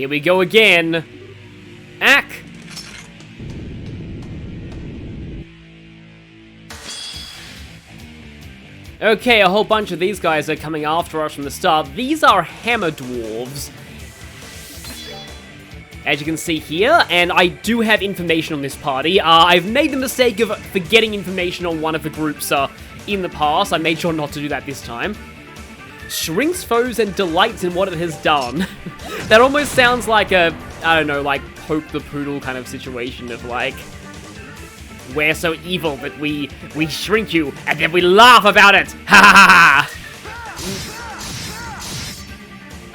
Here we go again. Ack! Okay, a whole bunch of these guys are coming after us from the start. These are hammer dwarves, as you can see here, and I do have information on this party. I've made the mistake of forgetting information on one of the groups in the past. I made sure not to do that this time. Shrinks foes and delights in what it has done. That almost sounds like a, I don't know, like Pope the Poodle kind of situation of like, we're so evil that we shrink you, and then we laugh about it! Ha ha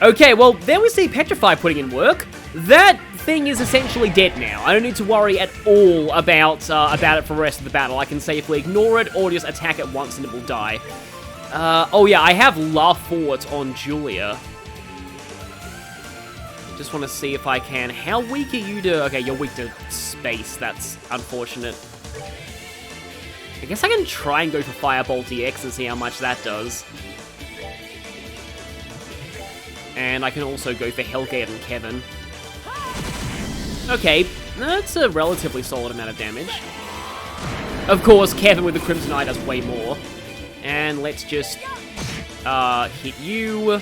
ha! Okay, well, there we see Petrify putting in work. That thing is essentially dead now. I don't need to worry at all about it for the rest of the battle. I can safely ignore it, or just attack it once and it will die. Oh yeah, I have La Fort on Julia. Just want to see if I can. How weak are you to... Okay, you're weak to space. That's unfortunate. I guess I can try and go for Firebolt EX and see how much that does. And I can also go for Hellgate and Kevin. Okay, that's a relatively solid amount of damage. Of course, Kevin with the Crimson Eye does way more. And let's just hit you.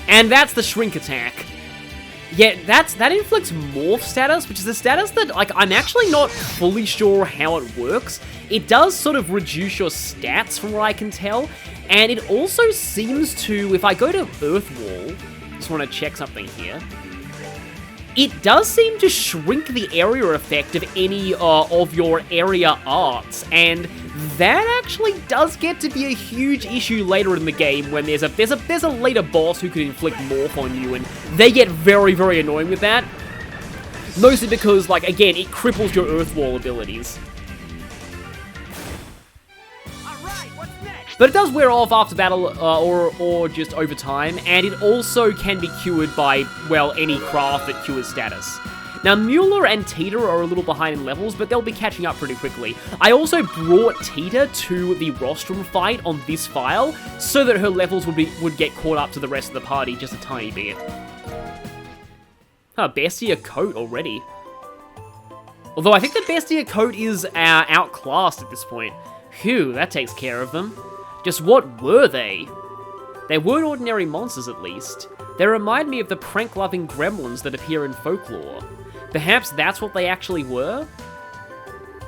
And that's the Shrink attack. Yeah, that inflicts Morph status, which is a status that, like, I'm actually not fully sure how it works. It does sort of reduce your stats from what I can tell, and it also seems to, if I go to Earthwall, just want to check something here, it does seem to shrink the area effect of any of your area arts, and that actually does get to be a huge issue later in the game when there's a later boss who can inflict morph on you, and they get very, very annoying with that. Mostly because, like, again, it cripples your Earthwall abilities. But it does wear off after battle, or just over time, and it also can be cured by, well, any craft that cures status. Now, Mueller and Tita are a little behind in levels, but they'll be catching up pretty quickly. I also brought Tita to the rostrum fight on this file, so that her levels would get caught up to the rest of the party just a tiny bit. Bestia coat already. Although I think the Bestia coat is outclassed at this point. Phew, that takes care of them. Just what were they? They weren't ordinary monsters, at least. They remind me of the prank-loving gremlins that appear in folklore. Perhaps that's what they actually were?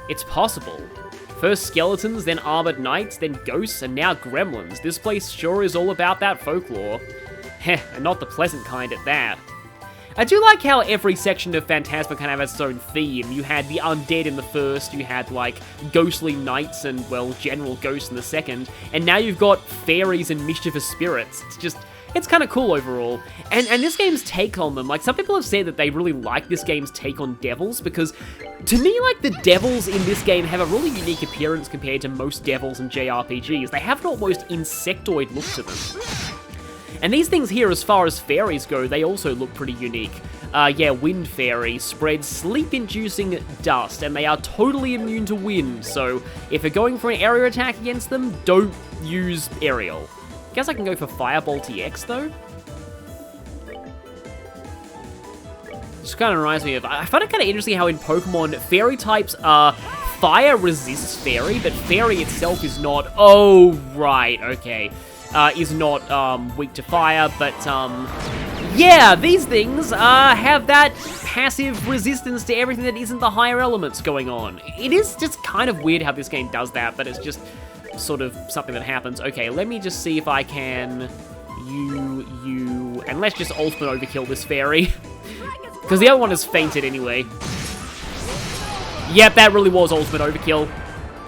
It's possible. First skeletons, then armored knights, then ghosts, and now gremlins. This place sure is all about that folklore. Heh, and not the pleasant kind at that. I do like how every section of Phantasma kind of has its own theme. You had the undead in the first, you had, like, ghostly knights and, well, general ghosts in the second, and now you've got fairies and mischievous spirits. It's kind of cool overall. And this game's take on them, like, some people have said that they really like this game's take on devils, because to me, like, the devils in this game have a really unique appearance compared to most devils in JRPGs. They have an almost insectoid look to them. And these things here, as far as fairies go, they also look pretty unique. Yeah, Wind Fairy spreads sleep-inducing dust, and they are totally immune to wind, so if you're going for an area attack against them, don't use aerial. Guess I can go for Firebolt EX, though? This kind of reminds me of... I find it kind of interesting how in Pokemon, fairy types are... Fire resists fairy, but fairy itself is not... Oh, right, okay. Is not weak to fire, but yeah, these things have that passive resistance to everything that isn't the higher elements going on. It is just kind of weird how this game does that, but it's just sort of something that happens. Okay, let me just see if I can and let's just ultimate overkill this fairy, because the other one has fainted anyway. Yep, that really was ultimate overkill.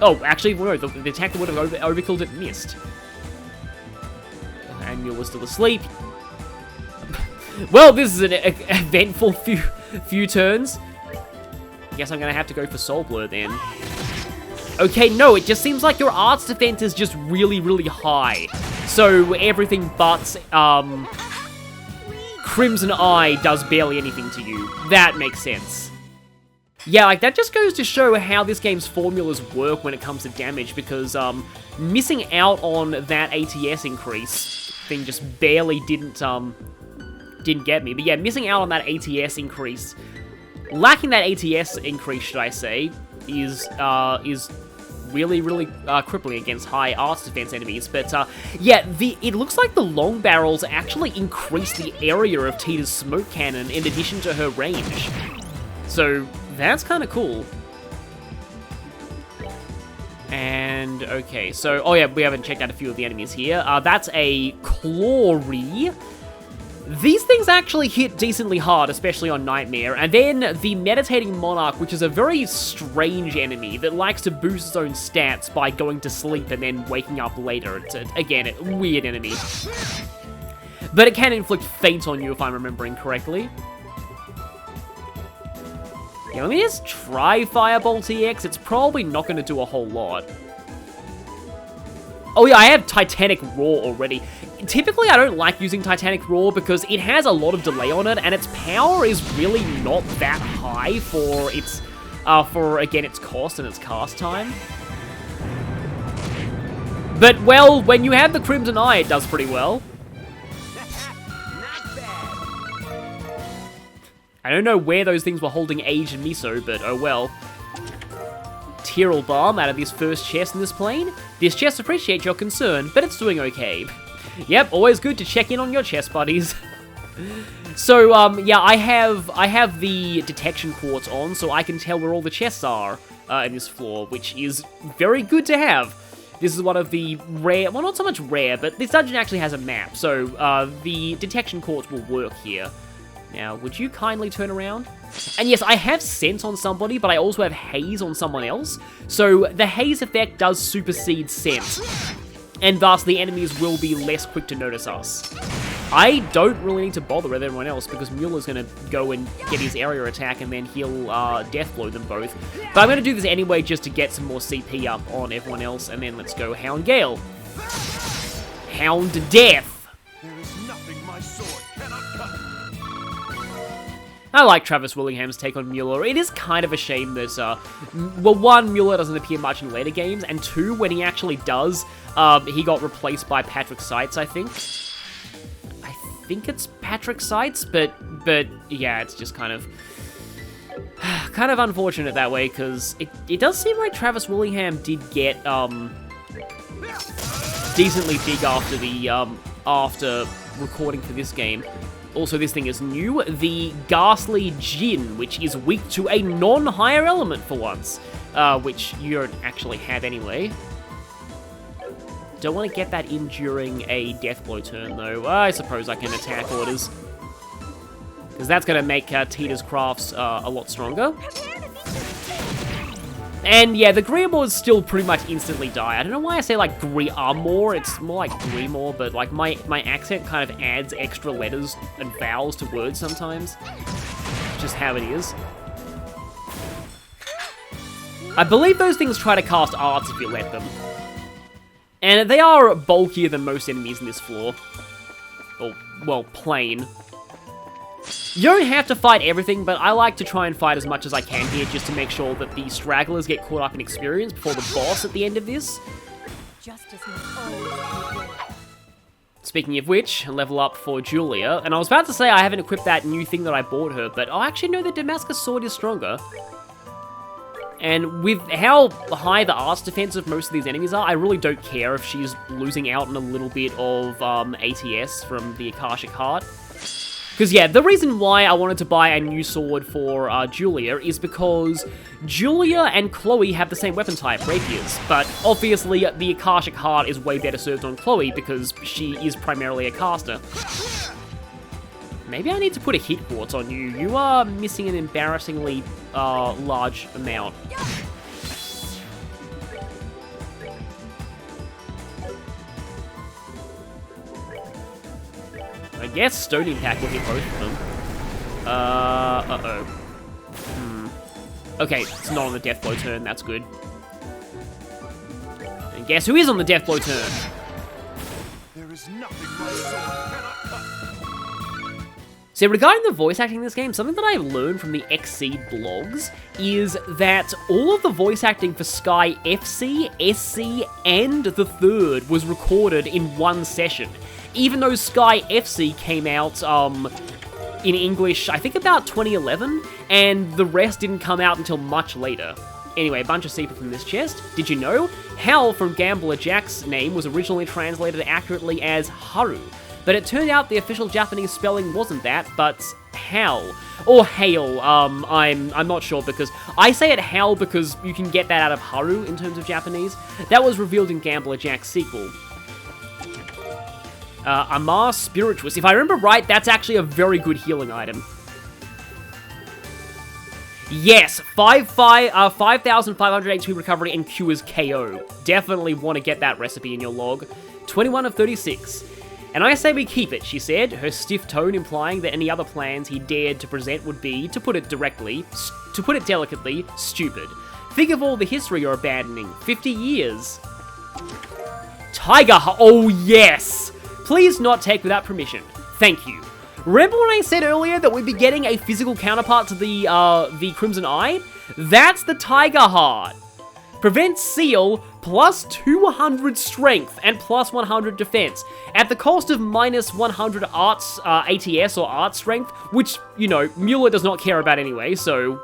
Oh, actually, no, the attack that would have overkilled it missed. And Mueller's still asleep. Well, this is an eventful few turns. Guess I'm gonna have to go for Soul Blur then. Okay, no, it just seems like your art's defense is just really, really high. So everything but Crimson Eye does barely anything to you. That makes sense. Yeah, like, that just goes to show how this game's formulas work when it comes to damage, because missing out on that ATS increase thing just barely didn't didn't get me. But yeah, missing out on that ATS increase, lacking that ATS increase, should I say, is really, really crippling against high arts defense enemies. But yeah, it looks like the long barrels actually increase the area of Tita's smoke cannon in addition to her range. So that's kind of cool. And, okay, so, oh yeah, we haven't checked out a few of the enemies here. That's a Clawry. These things actually hit decently hard, especially on Nightmare. And then the Meditating Monarch, which is a very strange enemy that likes to boost its own stats by going to sleep and then waking up later. It's, again, a weird enemy. But it can inflict faint on you, if I'm remembering correctly. Yeah, let me just try Firebolt EX. It's probably not going to do a whole lot. Oh yeah, I have Titanic Roar already. Typically, I don't like using Titanic Roar because it has a lot of delay on it, and its power is really not that high for its, again, its cost and its cast time. But, well, when you have the Crimson Eye, it does pretty well. I don't know where those things were holding aged miso, but oh well. Tyrrell Balm out of this first chest in this plane. This chest appreciates your concern, but it's doing okay. Yep, always good to check in on your chest buddies. So, yeah, I have the detection quartz on, so I can tell where all the chests are in this floor, which is very good to have. This is one of the rare, well, not so much rare, but this dungeon actually has a map, so the detection quartz will work here. Now, would you kindly turn around? And yes, I have Sense on somebody, but I also have Haze on someone else. So the Haze effect does supersede Sense, and thus the enemies will be less quick to notice us. I don't really need to bother with everyone else because Mueller's going to go and get his area attack and then he'll death blow them both. But I'm going to do this anyway just to get some more CP up on everyone else, and then let's go Hound Gale. Hound Death. There is nothing my sword cannot cut. I like Travis Willingham's take on Mueller. It is kind of a shame that, well, one, Mueller doesn't appear much in later games, and two, when he actually does, he got replaced by Patrick Seitz, I think. I think it's Patrick Seitz, but yeah, it's just kind of unfortunate that way, because it does seem like Travis Willingham did get, decently big after the, after recording for this game. Also, this thing is new, the Ghastly Djinn, which is weak to a non-higher element for once, which you don't actually have anyway. Don't want to get that in during a death blow turn, though. I suppose I can attack orders, because that's going to make Tita's crafts a lot stronger. And yeah, the Grimoires still pretty much instantly die. I don't know why I say like Grimoire, it's more like Grimoire, but like my accent kind of adds extra letters and vowels to words sometimes. Just how it is. I believe those things try to cast arts if you let them. And they are bulkier than most enemies in this floor. Or, well, plane. You don't have to fight everything, but I like to try and fight as much as I can here just to make sure that the stragglers get caught up in experience before the boss at the end of this. Speaking of which, level up for Julia, and I was about to say I haven't equipped that new thing that I bought her, but I actually know the Damascus Sword is stronger. And with how high the arts defense of most of these enemies are, I really don't care if she's losing out on a little bit of ATS from the Akashic Heart. Because, yeah, the reason why I wanted to buy a new sword for Julia is because Julia and Chloe have the same weapon type, rapiers, but obviously the Akashic Heart is way better served on Chloe because she is primarily a caster. Maybe I need to put a hit quartz on you. You are missing an embarrassingly large amount. I guess Stone Impact will hit both of them. Uh-oh. Okay, it's not on the Death Blow turn, that's good. And guess who is on the Death Blow turn? There is nothing my sword cannot cut. So regarding the voice acting in this game, something that I learned from the XC blogs is that all of the voice acting for Sky FC, SC, and the Third was recorded in one session. even though Sky FC came out in English, I think about 2011, and the rest didn't come out until much later. Anyway, a bunch of secrets in this chest. Did you know? Hal from Gambler Jack's name was originally translated accurately as Haru, but it turned out the official Japanese spelling wasn't that, but Hal. Or Hail, I'm not sure, because I say it Hal because you can get that out of Haru in terms of Japanese. That was revealed in Gambler Jack's sequel. Amar Spirituous. If I remember right, that's actually a very good healing item. Yes, 5,500 HP recovery and cures KO. Definitely want to get that recipe in your log. 21 of 36. And I say we keep it, she said, her stiff tone implying that any other plans he dared to present would be, to put it delicately, stupid. Think of all the history you're abandoning. 50 years. Tiger oh yes! Please not take without permission. Thank you. Remember when I said earlier that we'd be getting a physical counterpart to the Crimson Eye? That's the Tiger Heart. Prevents Seal, plus 200 strength and plus 100 defense, at the cost of minus 100 arts, ATS or art strength, which, you know, Mueller does not care about anyway, so...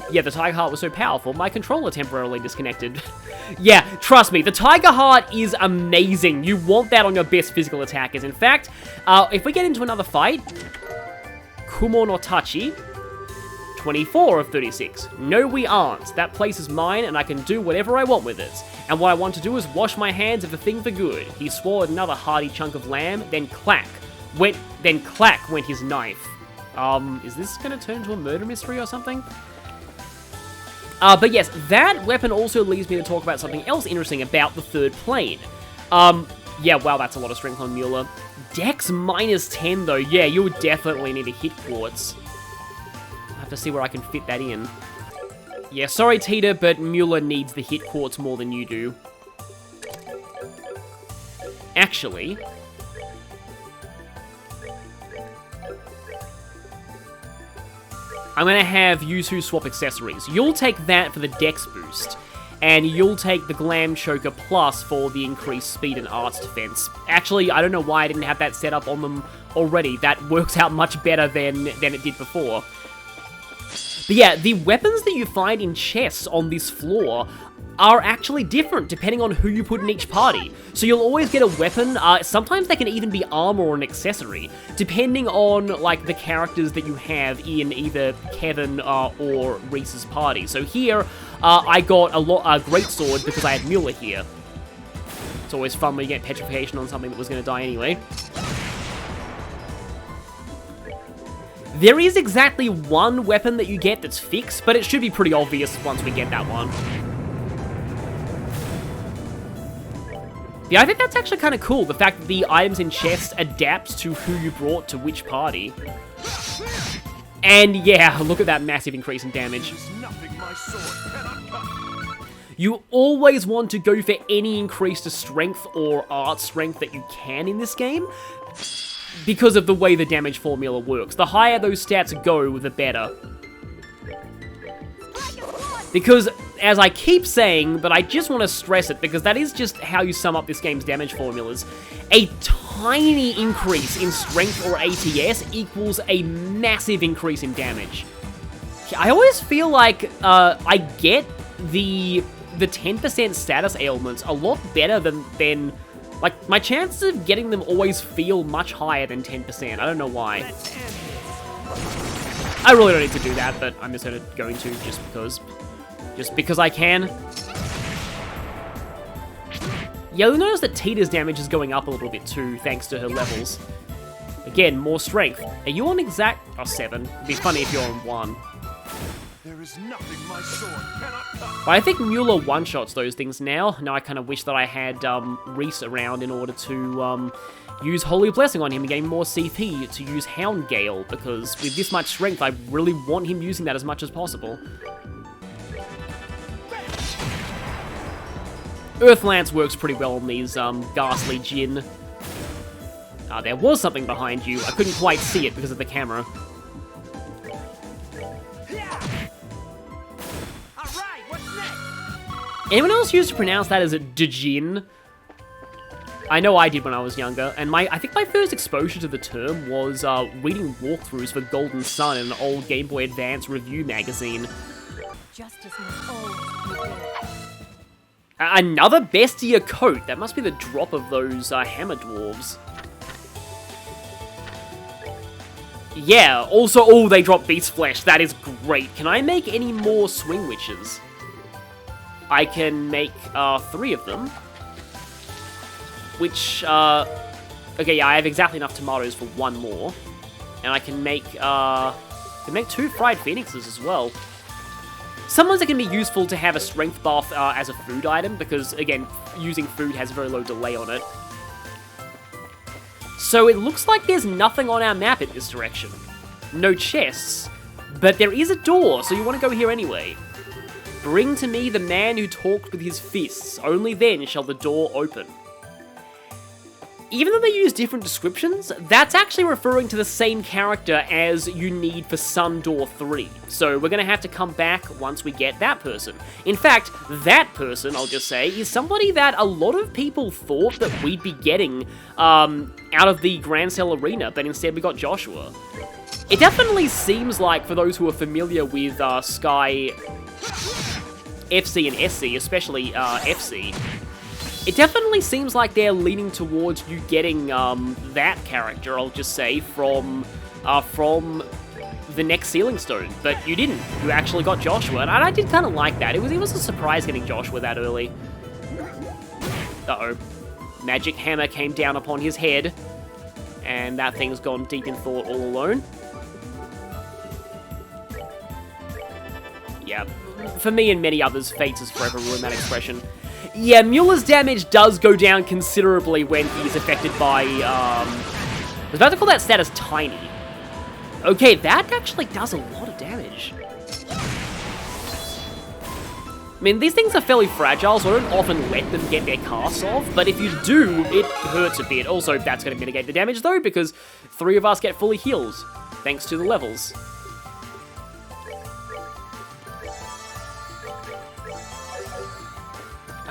yeah, the Tiger Heart was so powerful, my controller temporarily disconnected. Yeah, trust me, the Tiger Heart is amazing. You want that on your best physical attackers. In fact, if we get into another fight, Kumo no Tachi, 24 of 36. No, we aren't. That place is mine, and I can do whatever I want with it. And what I want to do is wash my hands of the thing for good. He swallowed another hearty chunk of lamb, then clack went his knife. Is this gonna turn into a murder mystery or something? But yes, that weapon also leads me to talk about something else interesting about the third plane. Yeah, wow, that's a lot of strength on Mueller. Dex minus 10, though. Yeah, you'll definitely need a hit quartz. I have to see where I can fit that in. Yeah, sorry, Tita, but Mueller needs the hit quartz more than you do. Actually... I'm gonna have Yuzu swap accessories. You'll take that for the Dex boost, and you'll take the Glam Choker Plus for the increased speed and arts defense. Actually, I don't know why I didn't have that set up on them already. That works out much better than it did before. But yeah, the weapons that you find in chests on this floor are actually different depending on who you put in each party. So you'll always get a weapon, sometimes they can even be armor or an accessory, depending on, like, the characters that you have in either Kevin or Reese's party. So here, I got a great sword because I had Mueller here. It's always fun when you get petrification on something that was going to die anyway. There is exactly one weapon that you get that's fixed, but it should be pretty obvious once we get that one. Yeah, I think that's actually kind of cool, the fact that the items in chests adapt to who you brought to which party. And yeah, look at that massive increase in damage. You always want to go for any increase to strength or art strength that you can in this game, because of the way the damage formula works. The higher those stats go, the better. Because, as I keep saying, but I just want to stress it, because that is just how you sum up this game's damage formulas, a tiny increase in strength or ATS equals a massive increase in damage. I always feel like I get the 10% status ailments a lot better than... Like, my chances of getting them always feel much higher than 10%. I don't know why. I really don't need to do that, but I'm just going to just because. Just because I can. Yeah, you'll notice that Tita's damage is going up a little bit too, thanks to her levels. Again, more strength. Are you on exact... Oh, 7. It'd be funny if you're on 1. There is nothing my sword cannot cut. But I think Mueller one-shots those things now. Now I kind of wish that I had Reese around in order to use Holy Blessing on him and get him more CP to use Hound Gale, because with this much strength, I really want him using that as much as possible. Earth Lance works pretty well on these ghastly Jinn. There was something behind you. I couldn't quite see it because of the camera. Alright, what's next? Anyone else used to pronounce that as a Djinn? I know I did when I was younger, and I think my first exposure to the term was reading walkthroughs for Golden Sun in an old Game Boy Advance review magazine. Justice must always be there. Another Bestia coat. That must be the drop of those hammer dwarves. Yeah, also, oh, they drop beast flesh. That is great. Can I make any more swing witches? I can make 3 of them. Which, okay, yeah, I have exactly enough tomatoes for 1 more. And I can make 2 fried phoenixes as well. Sometimes it can be useful to have a strength buff as a food item, because, again, using food has a very low delay on it. So it looks like there's nothing on our map in this direction. No chests, but there is a door, so you want to go here anyway. Bring to me the man who talked with his fists, only then shall the door open. Even though they use different descriptions, that's actually referring to the same character as you need for Sun Door 3. So we're going to have to come back once we get that person. In fact, that person, I'll just say, is somebody that a lot of people thought that we'd be getting out of the Grand Cell Arena, but instead we got Joshua. It definitely seems like, for those who are familiar with Sky FC and SC, especially FC, it definitely seems like they're leaning towards you getting that character, I'll just say, from the next Ceiling Stone. But you didn't. You actually got Joshua, and I did kind of like that. It was a surprise getting Joshua that early. Uh-oh. Magic Hammer came down upon his head, and that thing's gone deep in thought all alone. Yeah. For me and many others, Fates has forever ruined that expression. Yeah, Mueller's damage does go down considerably when he's affected by, I was about to call that status Tiny. Okay, that actually does a lot of damage. I mean, these things are fairly fragile, so I don't often let them get their casts off, but if you do, it hurts a bit. Also, that's going to mitigate the damage, though, because 3 of us get fully healed, thanks to the levels.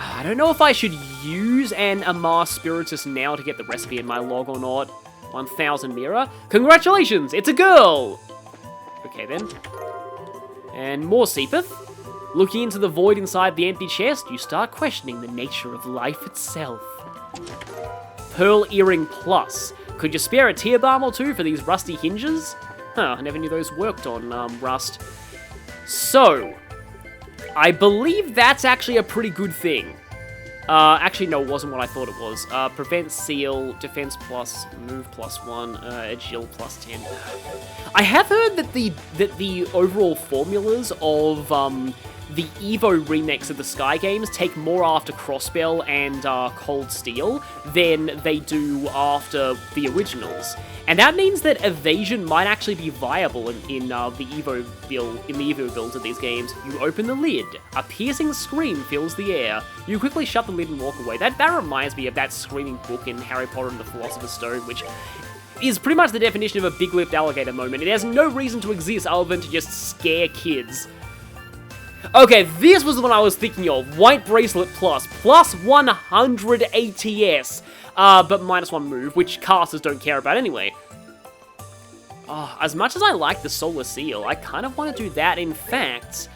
I don't know if I should use an Amar Spiritus now to get the recipe in my log or not. 1000 Mira. Congratulations, it's a girl! Okay then. And more Seepeth. Looking into the void inside the empty chest, you start questioning the nature of life itself. Pearl Earring Plus. Could you spare a tear balm or 2 for these rusty hinges? Huh, I never knew those worked on Rust. So, I believe that's actually a pretty good thing. Actually, no, it wasn't what I thought it was. Prevent Seal, Defense Plus, Move +1, Agile +10. I have heard that the overall formulas of the Evo remakes of the Sky games take more after Crossbell and Cold Steel than they do after the originals. And that means that evasion might actually be viable in the Evo builds of these games. You open the lid, a piercing scream fills the air. You quickly shut the lid and walk away. That reminds me of that screaming book in Harry Potter and the Philosopher's Stone, which is pretty much the definition of a big-lipped alligator moment. It has no reason to exist other than to just scare kids. Okay, this was the one I was thinking of. White Bracelet Plus. Plus 100 ATS. But -1 move, which casters don't care about anyway. As much as I like the Solar Seal, I kind of want to do that. In fact,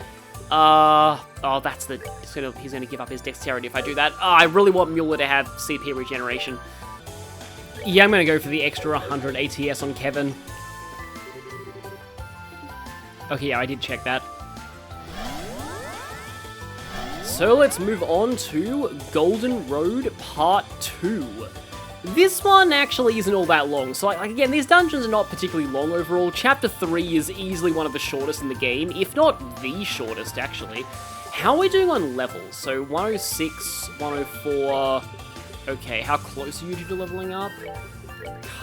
that's the... He's gonna give up his dexterity if I do that. I really want Mueller to have CP regeneration. Yeah, I'm gonna go for the extra 100 ATS on Kevin. Okay, yeah, I did check that. So let's move on to Golden Road Part 2. This one actually isn't all that long, so like again, these dungeons are not particularly long overall. Chapter 3 is easily one of the shortest in the game, if not the shortest actually. How are we doing on levels? So 106, 104... Okay, how close are you to leveling up?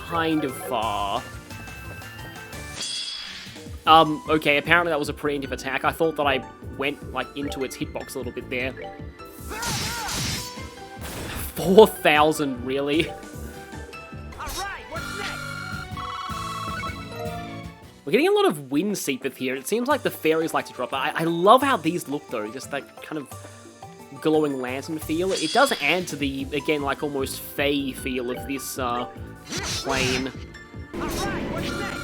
Kind of far. Okay, apparently that was a preemptive attack. I thought that I went, like, into its hitbox a little bit there. 4,000, really? Alright, what's next? We're getting a lot of Wind Seepeth here. It seems like the fairies like to drop. I love how these look, though. Just that kind of glowing lantern feel. It does add to the, again, like almost fey feel of this plane. Alright, what's next?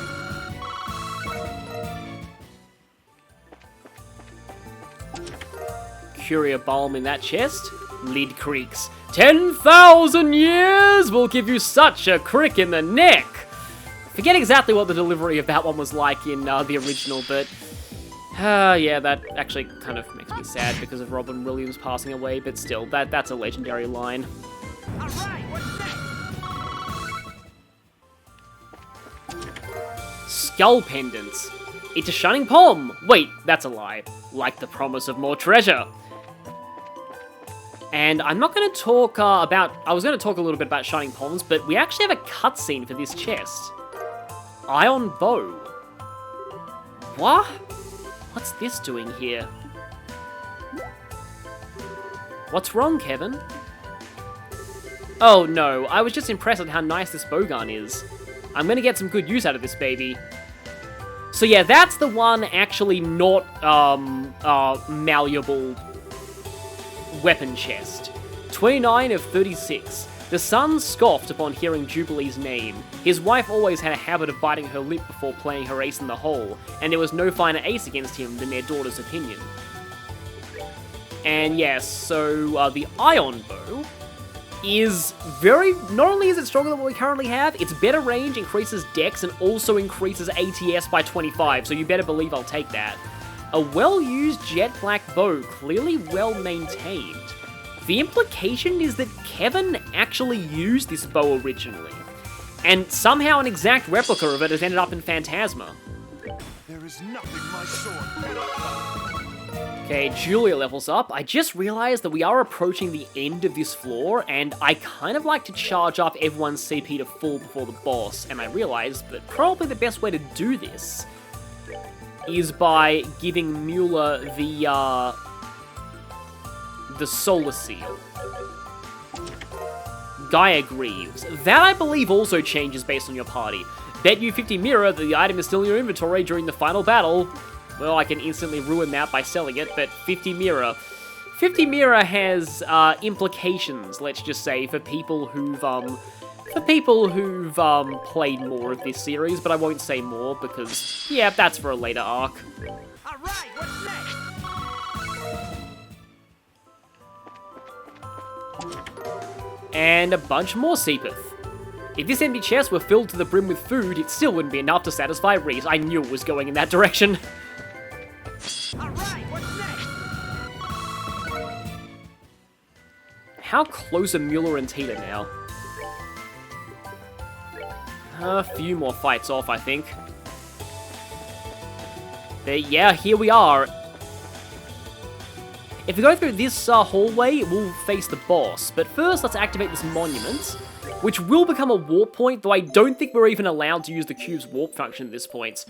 Curia Balm in that chest. Lid creaks. 10,000 years will give you such a crick in the neck. Forget exactly what the delivery of that one was like in the original, but yeah, that actually kind of makes me sad because of Robin Williams passing away, but still, that's a legendary line. Alright, what's next? Skull pendants. It's a shining palm. Wait, that's a lie. Like the promise of more treasure. And I'm not going to talk I was going to talk a little bit about shining palms, but we actually have a cutscene for this chest. Ion bow. What? What's this doing here? What's wrong, Kevin? Oh no, I was just impressed at how nice this bowgun is. I'm gonna get some good use out of this baby. So yeah, that's the one actually not malleable weapon chest. 29 of 36. The son scoffed upon hearing Jubilee's name. His wife always had a habit of biting her lip before playing her ace in the hole, and there was no finer ace against him than their daughter's opinion. And yes, so the Ion Bow is not only is it stronger than what we currently have, its better range increases dex and also increases ATS by 25, so you better believe I'll take that. A well-used jet black bow, clearly well maintained. The implication is that Kevin actually used this bow originally, and somehow an exact replica of it has ended up in Phantasma. There is nothing my sword cannot. Okay, Julia levels up. I just realized that we are approaching the end of this floor, and I kind of like to charge up everyone's CP to full before the boss, and I realized that probably the best way to do this is by giving Mueller the Solar Seal. Gaia Greaves. That, I believe, also changes based on your party. Bet you 50 mirror that the item is still in your inventory during the final battle. Well, I can instantly ruin that by selling it, but 50 mirror. 50 mirror has implications, let's just say, for people who've played more of this series, but I won't say more because, yeah, that's for a later arc. Alright, what's next? And a bunch more Seepeth. If this empty chest were filled to the brim with food, it still wouldn't be enough to satisfy Reese. I knew it was going in that direction. Alright, what's next? How close are Mueller and Tita now? A few more fights off, I think. But yeah, here we are. If we go through this hallway, we'll face the boss. But first, let's activate this monument, which will become a warp point, though I don't think we're even allowed to use the cube's warp function at this point.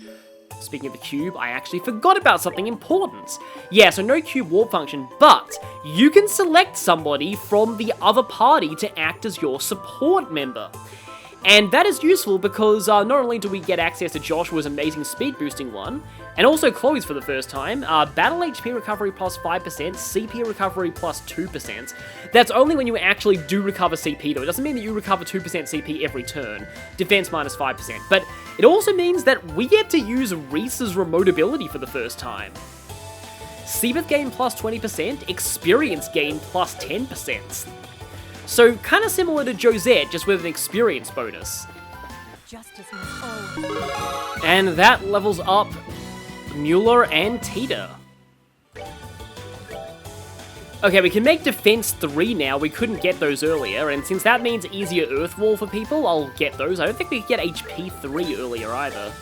Speaking of the cube, I actually forgot about something important. Yeah, so no cube warp function, but you can select somebody from the other party to act as your support member. And that is useful because not only do we get access to Joshua's amazing speed boosting one, and also Chloe's for the first time, battle HP recovery plus 5%, CP recovery plus 2%. That's only when you actually do recover CP though. It doesn't mean that you recover 2% CP every turn. Defense minus 5%. But it also means that we get to use Reese's remote ability for the first time. Seepeth gain plus 20%, experience gain plus 10%. So, kind of similar to Josette, just with an experience bonus. Justice must always. And that levels up Mueller and Tita. Okay, we can make defense 3 now. We couldn't get those earlier, and since that means easier Earth Wall for people, I'll get those. I don't think we could get HP 3 earlier either.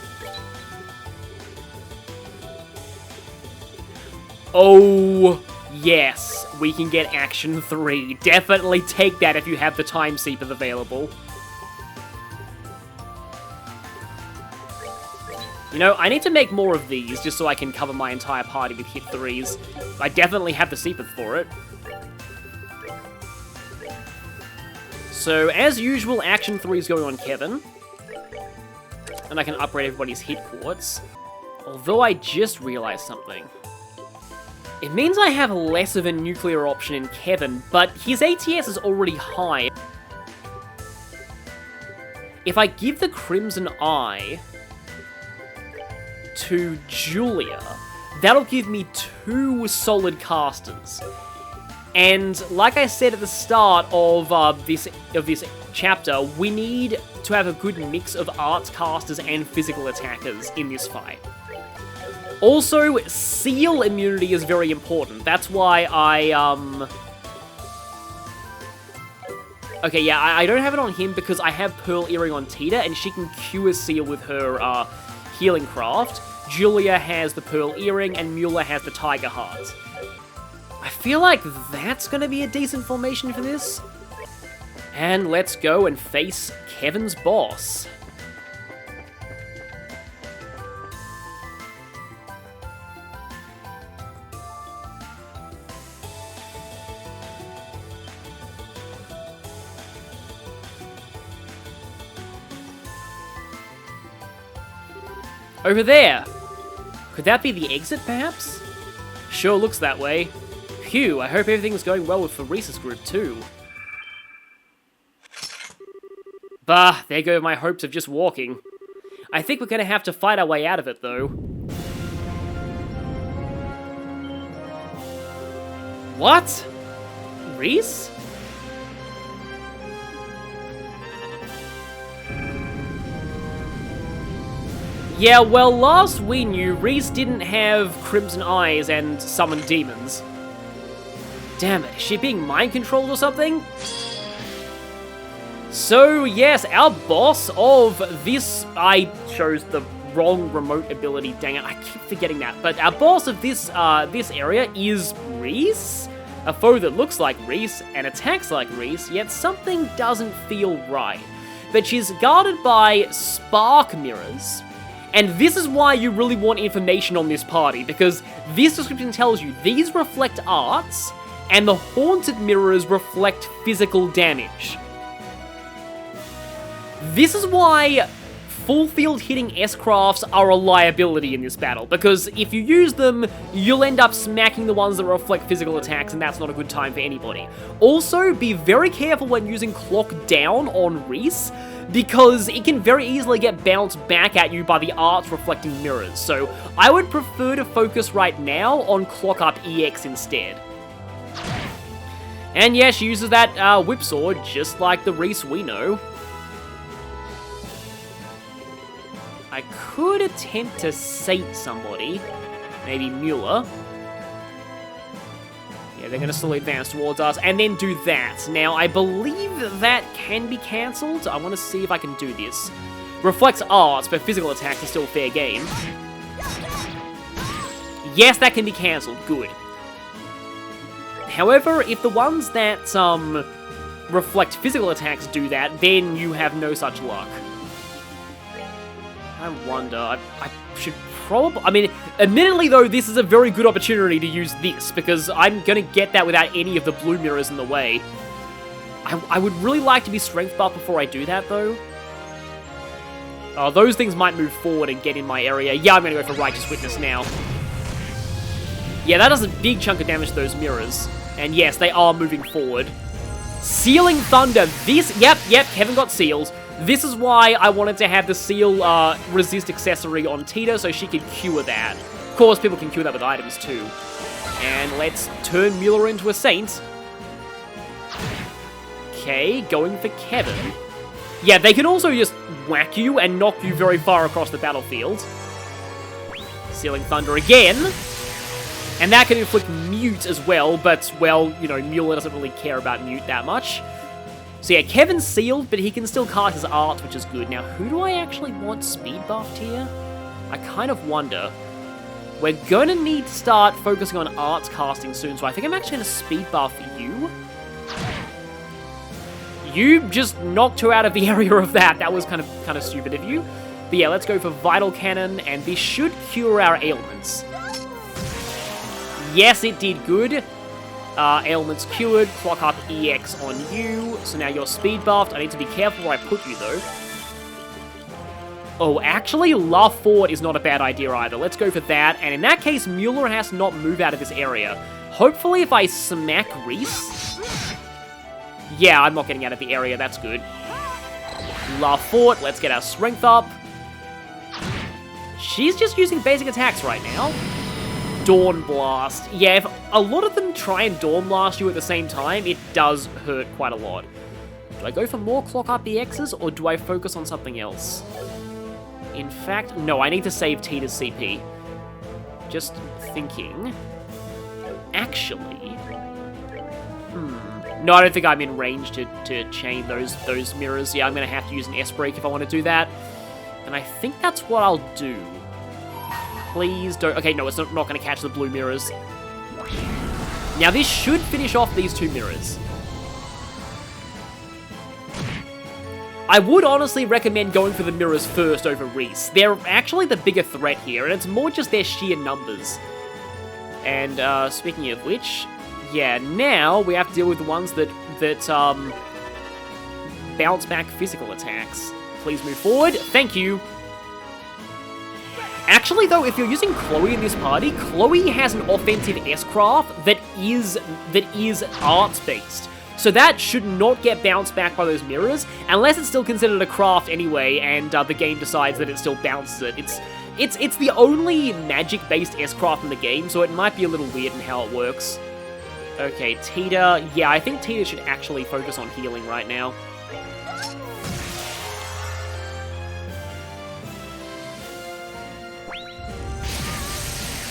Oh, yes, we can get Action 3. Definitely take that if you have the Time Seepeth available. You know, I need to make more of these just so I can cover my entire party with hit 3s. I definitely have the Seepeth for it. So, as usual, Action 3 is going on Kevin. And I can upgrade everybody's hit quartz. Although I just realized something. It means I have less of a nuclear option in Kevin, but his ATS is already high. If I give the Crimson Eye to Julia, that'll give me 2 solid casters. And like I said at the start of this chapter, we need to have a good mix of arts casters and physical attackers in this fight. Also, seal immunity is very important. That's why okay, yeah, I don't have it on him because I have Pearl Earring on Tita, and she can cure seal with her healing craft. Julia has the Pearl Earring, and Mueller has the Tiger Heart. I feel like that's going to be a decent formation for this. And let's go and face Kevin's boss. Over there! Could that be the exit, perhaps? Sure looks that way. Phew, I hope everything's going well with Reese's group, too. Bah, there go my hopes of just walking. I think we're gonna have to fight our way out of it, though. What? Reese? Yeah, well, last we knew, Reese didn't have Crimson Eyes and summon demons. Damn it, is she being mind-controlled or something? So, yes, our boss of this... I chose the wrong remote ability, dang it, I keep forgetting that. But our boss of this area is Reese? A foe that looks like Reese and attacks like Reese, yet something doesn't feel right. But she's guarded by spark mirrors. And this is why you really want information on this party, because this description tells you these reflect arts, and the haunted mirrors reflect physical damage. This is why full field hitting S-crafts are a liability in this battle, because if you use them, you'll end up smacking the ones that reflect physical attacks, and that's not a good time for anybody. Also, be very careful when using Clock Down on Reese, because it can very easily get bounced back at you by the arts reflecting mirrors, so I would prefer to focus right now on Clock Up EX instead. And yeah, she uses that whip sword just like the Reese we know. I could attempt to sate somebody, maybe Mueller. Yeah, they're going to slowly advance towards us, and then do that. Now, I believe that can be cancelled. I want to see if I can do this. Reflects arts, but physical attacks are still fair game. Yes, that can be cancelled. Good. However, if the ones that reflect physical attacks do that, then you have no such luck. I wonder, I should probably... I mean, admittedly though, this is a very good opportunity to use this, because I'm gonna get that without any of the blue mirrors in the way. I would really like to be strength buff before I do that though. Those things might move forward and get in my area. Yeah, I'm gonna go for Righteous Witness now. Yeah, that does a big chunk of damage to those mirrors. And yes, they are moving forward. Sealing Thunder, this... Yep, Kevin got seals. This is why I wanted to have the Seal Resist accessory on Tita, so she could cure that. Of course, people can cure that with items too. And let's turn Mueller into a Saint. Okay, going for Kevin. Yeah, they can also just whack you and knock you very far across the battlefield. Sealing Thunder again. And that can inflict Mute as well, but, well, you know, Mueller doesn't really care about Mute that much. So yeah, Kevin's sealed, but he can still cast his art, which is good. Now, who do I actually want speed buffed here? I kind of wonder. We're going to need to start focusing on arts casting soon, so I think I'm actually going to speed buff you. You just knocked her out of the area of that. That was kind of stupid of you. But yeah, let's go for Vital Cannon, and this should cure our ailments. Yes, it did good. Ailments cured, Clock Up EX on you, so now you're speed buffed. I need to be careful where I put you though. Oh, actually, La Fort is not a bad idea either. Let's go for that. And in that case, Mueller has to not move out of this area. Hopefully, if I smack Reese... Yeah, I'm not getting out of the area. That's good. La Fort, let's get our strength up. She's just using basic attacks right now. Dawn Blast. Yeah, if a lot of them try and Dawn Blast you at the same time, it does hurt quite a lot. Do I go for more Clock RPXs, or do I focus on something else? In fact, no, I need to save Tita's CP. Just thinking. Actually... No, I don't think I'm in range to chain those mirrors. Yeah, I'm going to have to use an S-Break if I want to do that. And I think that's what I'll do. Please don't... Okay, no, it's not going to catch the blue mirrors. Now, this should finish off these two mirrors. I would honestly recommend going for the mirrors first over Reese. They're actually the bigger threat here, and it's more just their sheer numbers. And, speaking of which... Yeah, now we have to deal with the ones that bounce back physical attacks. Please move forward. Thank you. Actually, though, if you're using Chloe in this party, Chloe has an offensive S-Craft that is arts-based. So that should not get bounced back by those mirrors, unless it's still considered a craft anyway, and the game decides that it still bounces it. It's the only magic-based S-Craft in the game, so it might be a little weird in how it works. Okay, Tita. Yeah, I think Tita should actually focus on healing right now.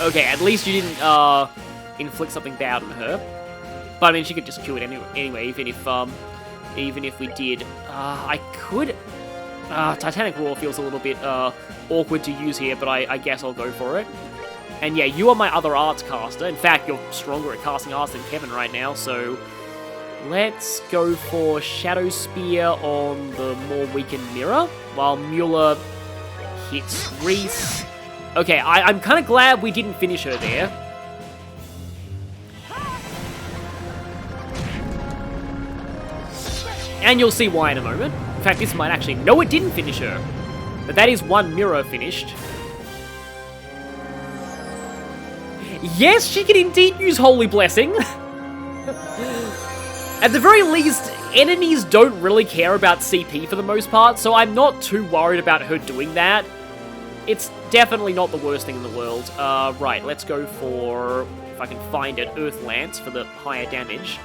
Okay, at least you didn't inflict something bad on her. But I mean, she could just kill it anyway, even if we did. I could. Titanic Roar feels a little bit awkward to use here, but I guess I'll go for it. And yeah, you are my other arts caster. In fact, you're stronger at casting arts than Kevin right now, so... Let's go for Shadow Spear on the more weakened mirror, while Mueller hits Reese. Okay, I'm kind of glad we didn't finish her there. And you'll see why in a moment. In fact, this might actually... No, it didn't finish her. But that is one mirror finished. Yes, she can indeed use Holy Blessing. At the very least, enemies don't really care about CP for the most part, so I'm not too worried about her doing that. It's definitely not the worst thing in the world. Right, let's go for, if I can find it, Earth Lance for the higher damage.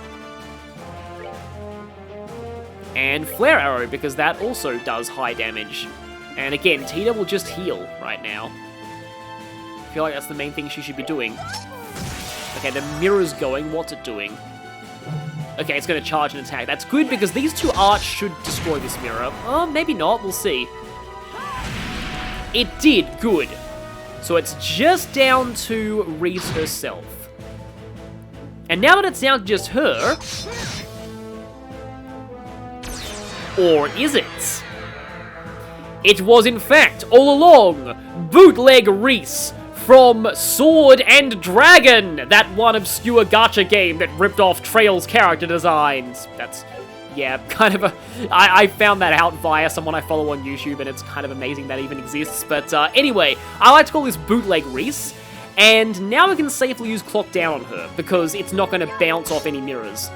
And Flare Arrow, because that also does high damage. And again, Tita will just heal right now. I feel like that's the main thing she should be doing. Okay, the mirror's going. What's it doing? Okay, it's going to charge an attack. That's good because these two arts should destroy this mirror. Oh, maybe not. We'll see. It did. Good. So it's just down to Reese herself. And now that it's down to just her... Or is it? It was, in fact, all along, Bootleg Reese from Sword and Dragon, that one obscure gacha game that ripped off Trail's character designs. That's, yeah, kind of a... I found that out via someone I follow on YouTube, and it's kind of amazing that even exists. But anyway, I like to call this Bootleg Reese, and now we can safely use Clock Down on her, because it's not going to bounce off any mirrors.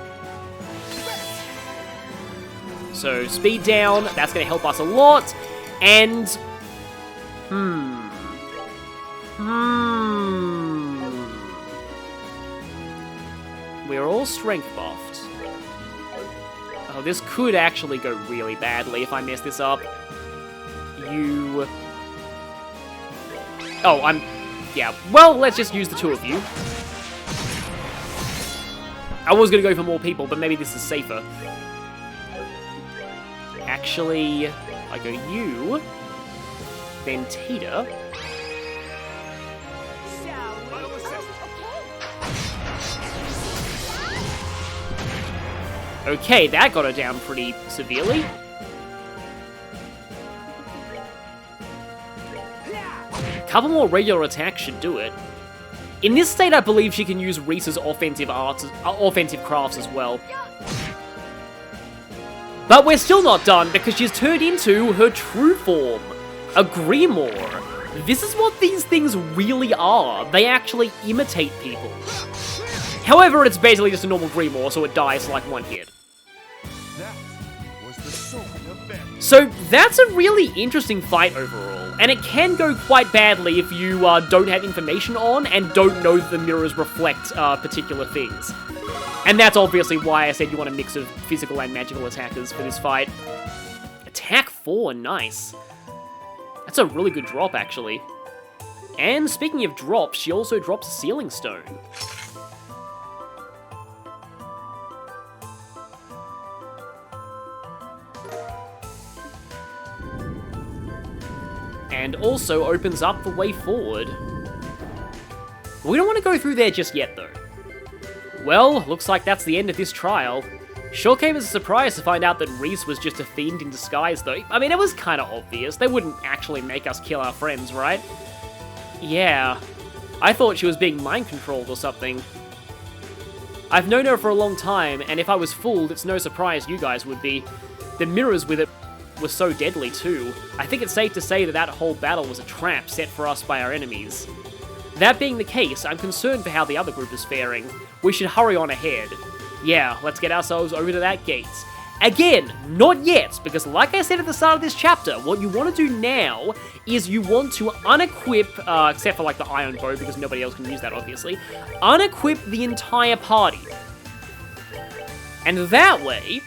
So, speed down, that's going to help us a lot, and... We're all strength buffed. Oh, this could actually go really badly if I mess this up. You... Oh, yeah, well, let's just use the two of you. I was going to go for more people, but maybe this is safer. Actually, I go you, then Tita. Okay, that got her down pretty severely. A couple more regular attacks should do it. In this state, I believe she can use Reese's offensive crafts as well. But we're still not done, because she's turned into her true form. A grimoire. This is what these things really are. They actually imitate people. However, it's basically just a normal grimoire, so it dies like one hit. That was the sword of vengeance. So that's a really interesting fight overall, and it can go quite badly if you don't have information on and don't know that the mirrors reflect particular things. And that's obviously why I said you want a mix of physical and magical attackers for this fight. Attack 4, nice. That's a really good drop, actually. And speaking of drops, she also drops a Sealing Stone. And also opens up the way forward. We don't want to go through there just yet, though. Well, looks like that's the end of this trial. Sure came as a surprise to find out that Reese was just a fiend in disguise, though. I mean, it was kind of obvious. They wouldn't actually make us kill our friends, right? Yeah. I thought she was being mind-controlled or something. I've known her for a long time, and if I was fooled, it's no surprise you guys would be. The mirrors with it were so deadly, too. I think it's safe to say that that whole battle was a trap set for us by our enemies. That being the case, I'm concerned for how the other group is faring. We should hurry on ahead. Yeah, let's get ourselves over to that gate. Again, not yet, because like I said at the start of this chapter, what you want to do now is you want to unequip, except for like the iron bow, because nobody else can use that, obviously, unequip the entire party. And that way,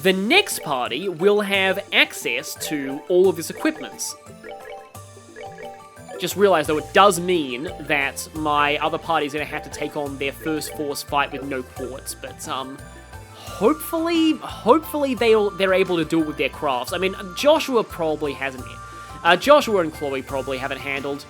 the next party will have access to all of this equipment. Just realize, though, it does mean that my other party's gonna have to take on their first force fight with no quartz, but, hopefully they're able to do it with their crafts. I mean, Joshua probably hasn't. Joshua and Chloe probably haven't handled.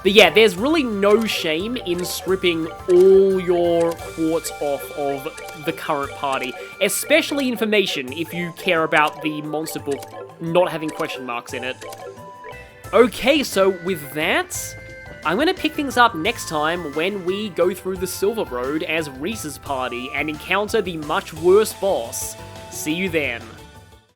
But yeah, there's really no shame in stripping all your quartz off of the current party, especially information if you care about the monster book not having question marks in it. Okay, so with that, I'm going to pick things up next time when we go through the Silver Road as Reese's party and encounter the much worse boss. See you then.